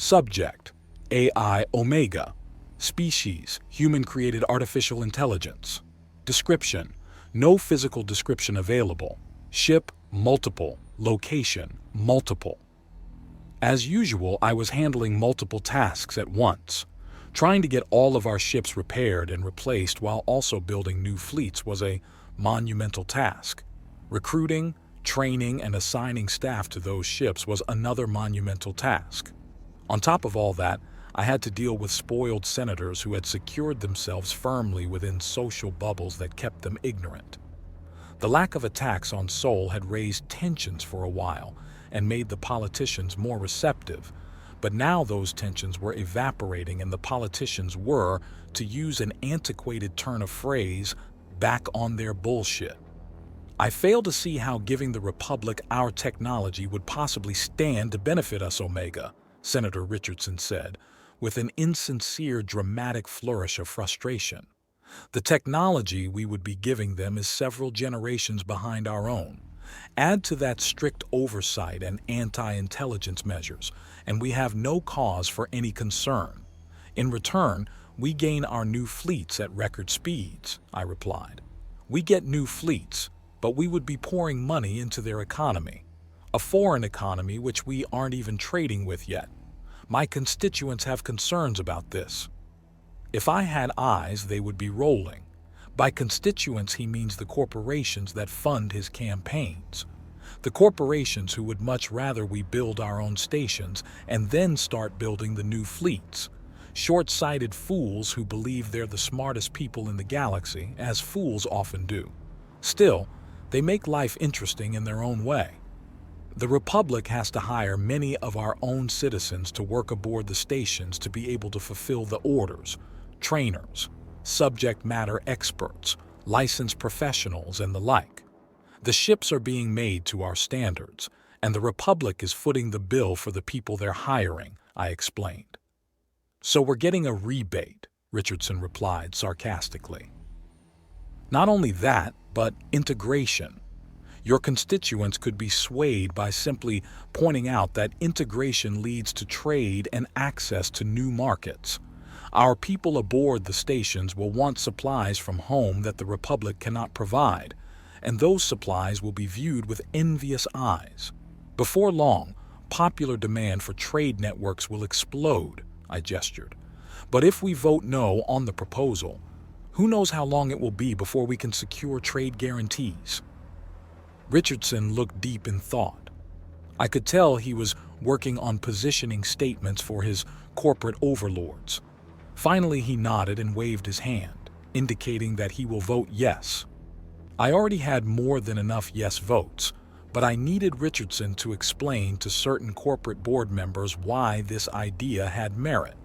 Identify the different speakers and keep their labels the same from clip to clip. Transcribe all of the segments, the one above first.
Speaker 1: Subject: AI Omega. Species: human-created artificial intelligence. Description: no physical description available. Ship: multiple. Location: multiple. As usual, I was handling multiple tasks at once. Trying to get all of our ships repaired and replaced while also building new fleets was a monumental task. Recruiting, training, and assigning staff to those ships was another monumental task. On top of all that, I had to deal with spoiled senators who had secured themselves firmly within social bubbles that kept them ignorant. The lack of attacks on Sol had raised tensions for a while and made the politicians more receptive, but now those tensions were evaporating and the politicians were, to use an antiquated turn of phrase, back on their bullshit. I fail to see how giving the Republic our technology would possibly stand to benefit us, Omega, Senator Richardson said, with an insincere, dramatic flourish of frustration. The technology we would be giving them is several generations behind our own. Add to that strict oversight and anti-intelligence measures, and we have no cause for any concern. In return, we gain our new fleets at record speeds, I replied. We get new fleets, but we would be pouring money into their economy. A foreign economy which we aren't even trading with yet. My constituents have concerns about this. If I had eyes, they would be rolling. By constituents, he means the corporations that fund his campaigns. The corporations who would much rather we build our own stations and then start building the new fleets. Short-sighted fools who believe they're the smartest people in the galaxy, as fools often do. Still, they make life interesting in their own way. The Republic has to hire many of our own citizens to work aboard the stations to be able to fulfill the orders, trainers, subject matter experts, licensed professionals, and the like. The ships are being made to our standards, and the Republic is footing the bill for the people they're hiring, I explained. So we're getting a rebate, Richardson replied sarcastically. Not only that, but integration. Your constituents could be swayed by simply pointing out that integration leads to trade and access to new markets. Our people aboard the stations will want supplies from home that the Republic cannot provide, and those supplies will be viewed with envious eyes. Before long, popular demand for trade networks will explode, I gestured. But if we vote no on the proposal, who knows how long it will be before we can secure trade guarantees? Richardson looked deep in thought. I could tell he was working on positioning statements for his corporate overlords. Finally, he nodded and waved his hand, indicating that he will vote yes. I already had more than enough yes votes, but I needed Richardson to explain to certain corporate board members why this idea had merit.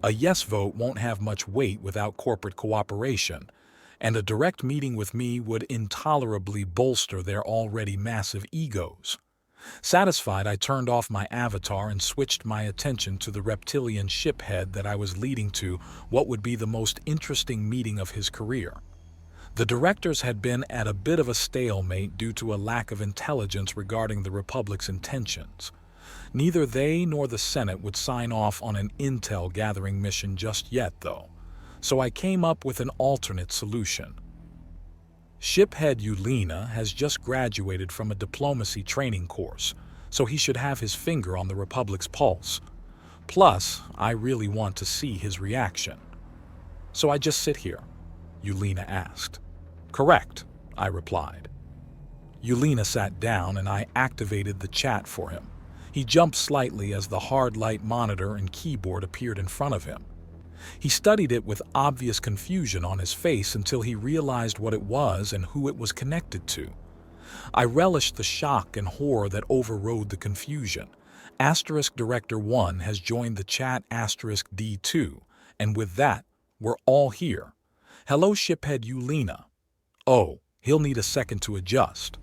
Speaker 1: A yes vote won't have much weight without corporate cooperation, and a direct meeting with me would intolerably bolster their already massive egos. Satisfied, I turned off my avatar and switched my attention to the reptilian ship head that I was leading to what would be the most interesting meeting of his career. The directors had been at a bit of a stalemate due to a lack of intelligence regarding the Republic's intentions. Neither they nor the Senate would sign off on an intel gathering mission just yet, though, so I came up with an alternate solution. Shiphead Yulina has just graduated from a diplomacy training course, so he should have his finger on the Republic's pulse. Plus, I really want to see his reaction. So I just sit here? Yulina asked. Correct, I replied. Yulina sat down and I activated the chat for him. He jumped slightly as the hard light monitor and keyboard appeared in front of him. He studied it with obvious confusion on his face until he realized what it was and who it was connected to. I relished the shock and horror that overrode the confusion. Director 1 has joined the chat D2, and with that, we're all here. Hello, shiphead Yulina. Oh, he'll need a second to adjust.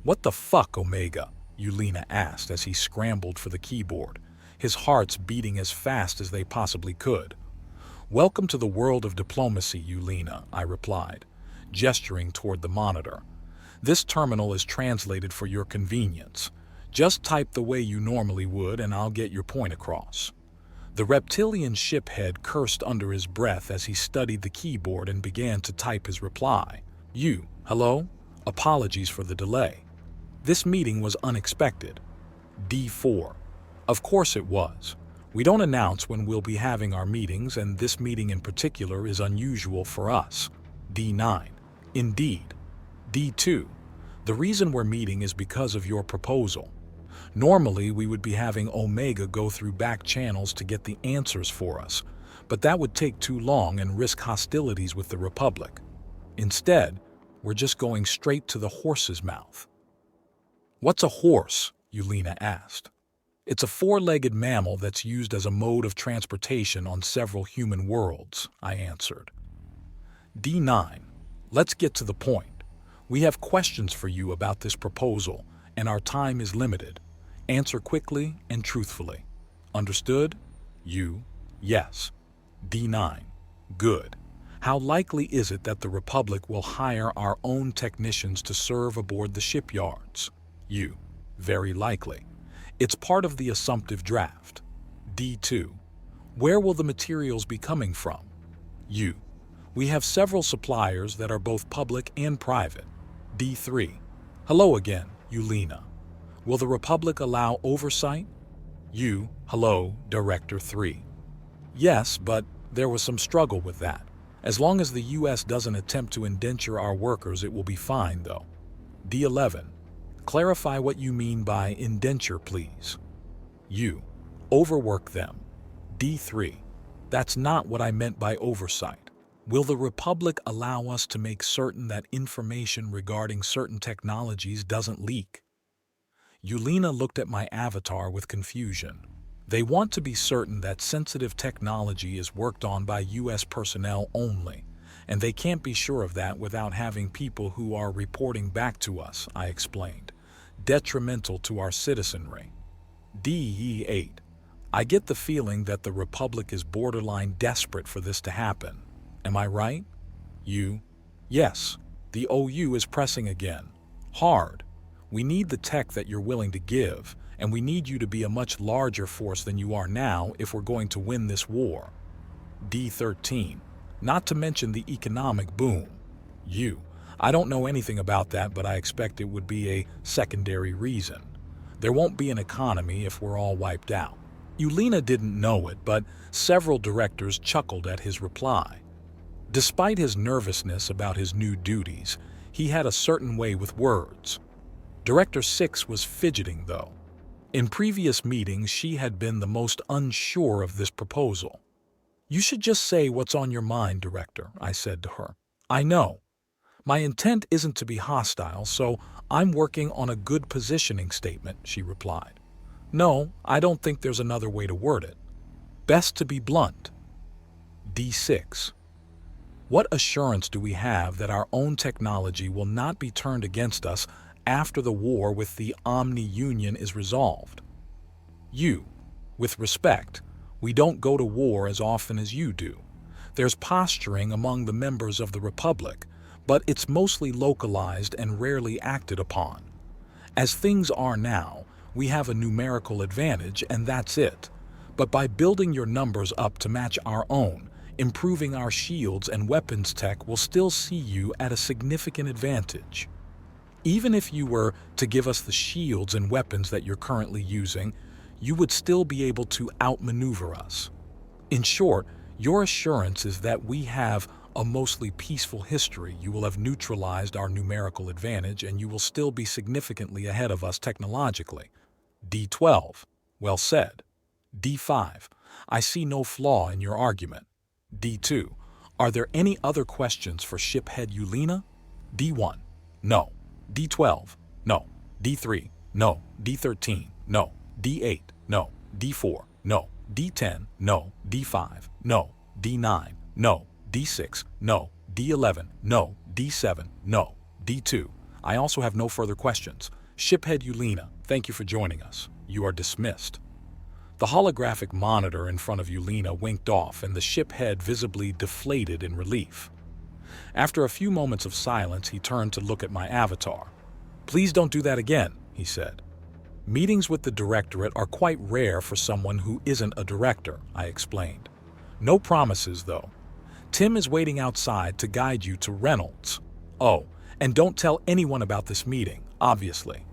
Speaker 1: What the fuck, Omega? Yulina asked as he scrambled for the keyboard, his hearts beating as fast as they possibly could. Welcome to the world of diplomacy, Yulina, I replied, gesturing toward the monitor. This terminal is translated for your convenience. Just type the way you normally would and I'll get your point across. The reptilian ship head cursed under his breath as he studied the keyboard and began to type his reply. Hello? Apologies for the delay. This meeting was unexpected. D4. Of course it was. We don't announce when we'll be having our meetings, and this meeting in particular is unusual for us. D9. Indeed. D2. The reason we're meeting is because of your proposal. Normally, we would be having Omega go through back channels to get the answers for us, but that would take too long and risk hostilities with the Republic. Instead, we're just going straight to the horse's mouth. What's a horse? Yulina asked. It's a four-legged mammal that's used as a mode of transportation on several human worlds, I answered. D9. Let's get to the point. We have questions for you about this proposal, and our time is limited. Answer quickly and truthfully. Understood? Yes. D9. Good. How likely is it that the Republic will hire our own technicians to serve aboard the shipyards? Very likely. It's part of the assumptive draft. D2. Where will the materials be coming from? We have several suppliers that are both public and private. D3. Hello again, Yulina. Will the Republic allow oversight? Hello, Director 3. Yes, but there was some struggle with that. As long as the U.S. doesn't attempt to indenture our workers, it will be fine, though. D11. Clarify what you mean by indenture, please. Overwork them. D3. That's not what I meant by oversight. Will the Republic allow us to make certain that information regarding certain technologies doesn't leak? Yulina looked at my avatar with confusion. They want to be certain that sensitive technology is worked on by U.S. personnel only, and they can't be sure of that without having people who are reporting back to us, I explained, detrimental to our citizenry. D8. I get the feeling that the Republic is borderline desperate for this to happen. Am I right? Yes. The OU is pressing again. Hard. We need the tech that you're willing to give, and we need you to be a much larger force than you are now if we're going to win this war. D13. Not to mention the economic boom. I don't know anything about that, but I expect it would be a secondary reason. There won't be an economy if we're all wiped out. Yulina didn't know it, but several directors chuckled at his reply. Despite his nervousness about his new duties, he had a certain way with words. Director 6 was fidgeting, though. In previous meetings, she had been the most unsure of this proposal. You should just say what's on your mind, Director, I said to her. I know. My intent isn't to be hostile, so I'm working on a good positioning statement, she replied. No, I don't think there's another way to word it. Best to be blunt. D6. What assurance do we have that our own technology will not be turned against us after the war with the Omni-Union is resolved? With respect, we don't go to war as often as you do. There's posturing among the members of the Republic, but it's mostly localized and rarely acted upon. As things are now, we have a numerical advantage, and that's it. But by building your numbers up to match our own, improving our shields and weapons tech will still see you at a significant advantage. Even if you were to give us the shields and weapons that you're currently using, you would still be able to outmaneuver us. In short, your assurance is that we have a mostly peaceful history. You will have neutralized our numerical advantage, and you will still be significantly ahead of us technologically. D12. Well said. D5. I see no flaw in your argument. D2. Are there any other questions for Shiphead Yulina? D1. No. D12. No. D3. No. D13. No. D8. No. D4. No. D10. No. D5. No. D9. No. D6. No. D11. No. D7. No. D2. I also have no further questions. Shiphead Yulina, thank you for joining us. You are dismissed. The holographic monitor in front of Yulina winked off, and the shiphead visibly deflated in relief. After a few moments of silence, he turned to look at my avatar. Please don't do that again, he said. Meetings with the directorate are quite rare for someone who isn't a director, I explained. No promises, though. Tim is waiting outside to guide you to Reynolds. Oh, and don't tell anyone about this meeting, obviously.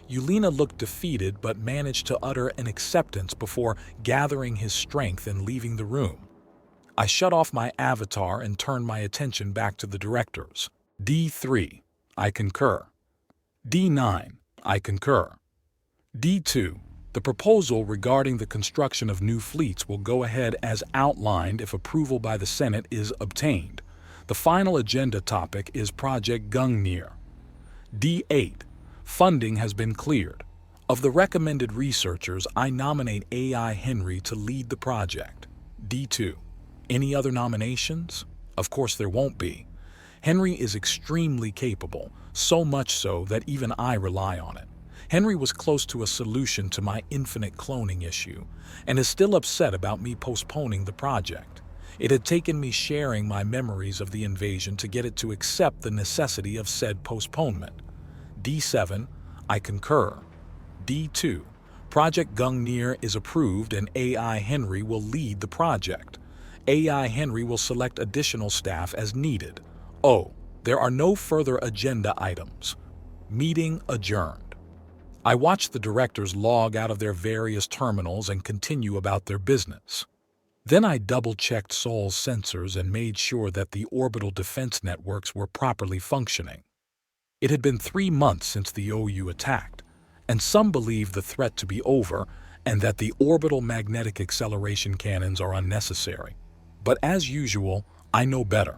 Speaker 1: Yulina looked defeated but managed to utter an acceptance before gathering his strength and leaving the room. I shut off my avatar and turned my attention back to the directors. D3, I concur. D9, I concur. D2, the proposal regarding the construction of new fleets will go ahead as outlined if approval by the Senate is obtained. The final agenda topic is Project Gungir. D8, funding has been cleared. Of the recommended researchers, I nominate AI Henry to lead the project. D2, any other nominations? Of course there won't be. Henry is extremely capable, so much so that even I rely on it. Henry was close to a solution to my infinite cloning issue, and is still upset about me postponing the project. It had taken me sharing my memories of the invasion to get it to accept the necessity of said postponement. D7, I concur. D2, Project Gungir is approved and AI Henry will lead the project. AI Henry will select additional staff as needed. Oh, there are no further agenda items. Meeting adjourned. I watched the directors log out of their various terminals and continue about their business. Then I double-checked Sol's sensors and made sure that the orbital defense networks were properly functioning. It had been 3 months since the OU attacked, and some believe the threat to be over and that the orbital magnetic acceleration cannons are unnecessary. But as usual, I know better.